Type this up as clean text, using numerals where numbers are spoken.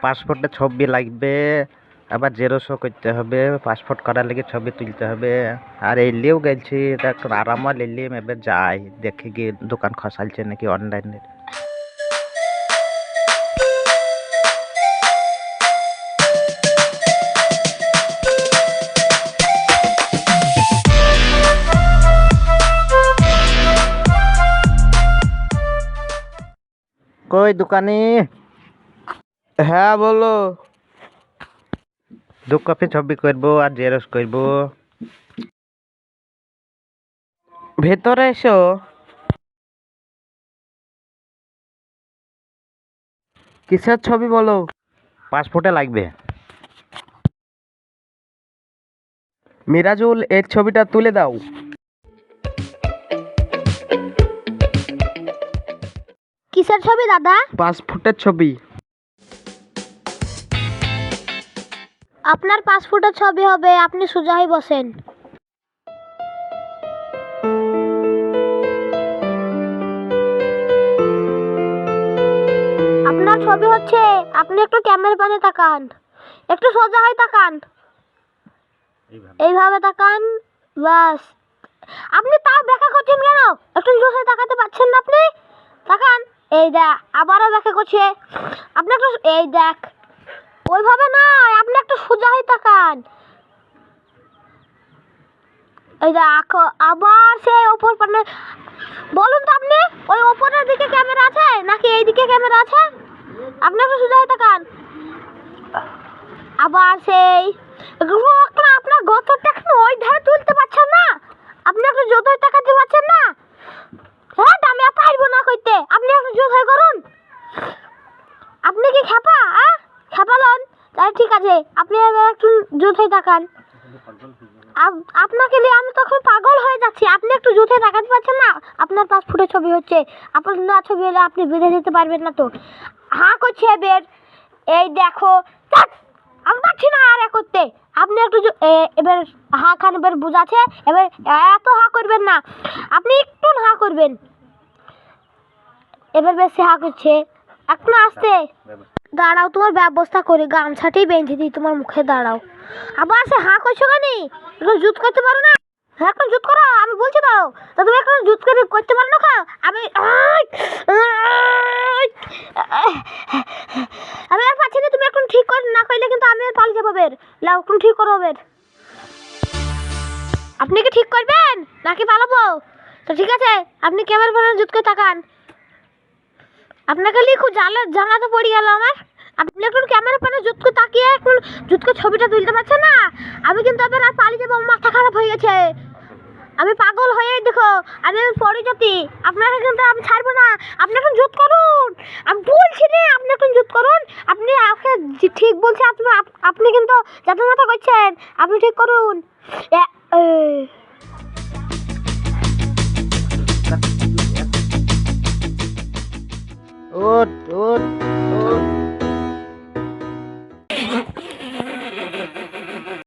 পাসপোর্টের ছবি লাগবে, আবার জেরক্সও করতে হবে, পাসপোর্ট করার লেগে ছবি তুলতে হবে। আর এলিও গেছি, একটু আরাম এলিম, এবার যাই দেখি কি দোকান খসালছে নাকি অনলাইনে। কই দোকানি? হ্যাঁ বলো। 2 কপি ছবি করবো আর জেরক্স করবো। ভেতরে এসো। কিসের ছবি বলো? পাসপোর্টে লাগবে। মিরাজুল, এর ছবিটা তুলে দাও। কিসের ছবি দাদা? পাসপোর্টের ছবি। আপনার পাসপোর্টের ছবি হবে, আপনি সোজা হয়ে বসেন। আপনার ছবি হচ্ছে, আপনি একটু ক্যামেরার পানে তাকান, একটু সোজা হয়ে তাকান, এইভাবে তাকান, বাস। আপনি তাও দেখা করছেন কেন? একটু জোরে তাকাতে পারছেন না আপনি? তাকান, এই দেখ, আবারও দেখা করছে। আপনি একটু, এই দেখ, ওইভাবে নয়, আপনি একটু সোজা হয়ে তাকান। এই দেখো, আবার সেই ওপর পানে। বলুন তো আপনি, ওই ওপরের দিকে ক্যামেরা আছে নাকি এই দিকে ক্যামেরা আছে? আপনি একটু সোজা হয়ে তাকান। আবার সেই আপনার গতটা এখন ওই ধারে তুলতে পারছেন না, আপনি একটু জোর হয়ে তাকাতে পারছেন না। হ্যাঁ, আমি আর পারবো না করতে, আপনি একটু জোর হয়ে করুন। আপনি কি খেপা? খেপালন? তাই ঠিক আছে, আপনি একটু জোর হয়ে তাকান। আপনাকে নিয়ে আমি তখন পাগল হয়ে যাচ্ছি, আপনি একটু জুথে তাকাতে পারছেন না? আপনার পাসপোর্টের ছবি হচ্ছে, আপনার না ছবি হলে আপনি বেঁধে দিতে পারবেন না তো। হ্যাঁ করছে এবার, এই দেখো, আমি পারছি না আর করতে। আপনি একটু এবার হা খান, এবার বুঝাচ্ছে, এবার এত হা করবেন না, আপনি একটু হা করবেন। এবার বেশি হা করছে, একটু আসতে। দাঁড়াও, তোমার ব্যবস্থা করে গামছাটাই বেঁধে দিই তোমার মুখে, দাঁড়াও। আবার সে হাঁ করছো কেন? একটু জুত করতে পারো না? হ্যাঁ, একটু জুত করো, আমি বলছি তো। তা তুমি একটু জুত করে করতে পারো না? আমি আমি আর পাচ্ছি না, তুমি এখন ঠিক করে না করলে কিন্তু আমি আর পালিয়ে যাবো বের। লাও, এখন ঠিক করো বের। আপনি কি ঠিক করবেন নাকি পালাবো? তো ঠিক আছে, আপনি ক্যামেরা ফোনে জুত করে তাকান। আপনাকে লিখু জানাতে পড়ে গেল আমার। আপনি একটু ক্যামেরা পানে জুতকে তাকিয়ে একটু জুতকে ছবিটা তুলতে পারছেন না? আমি কিন্তু আবার আর পালিয়ে যাবো, মাথা খারাপ হয়ে গেছে, আমি পাগল হয়ে, দেখো আমি পরিচিতি, আপনাকে কিন্তু আমি ছাড়বো না। আপনি এখন জুত করুন, আমি বলছি না, আপনি এখন জুত করুন। আপনি ঠিক বলছে, আপনি কিন্তু যাতে মাথা করছেন, আপনি ঠিক করুন। ওট ওট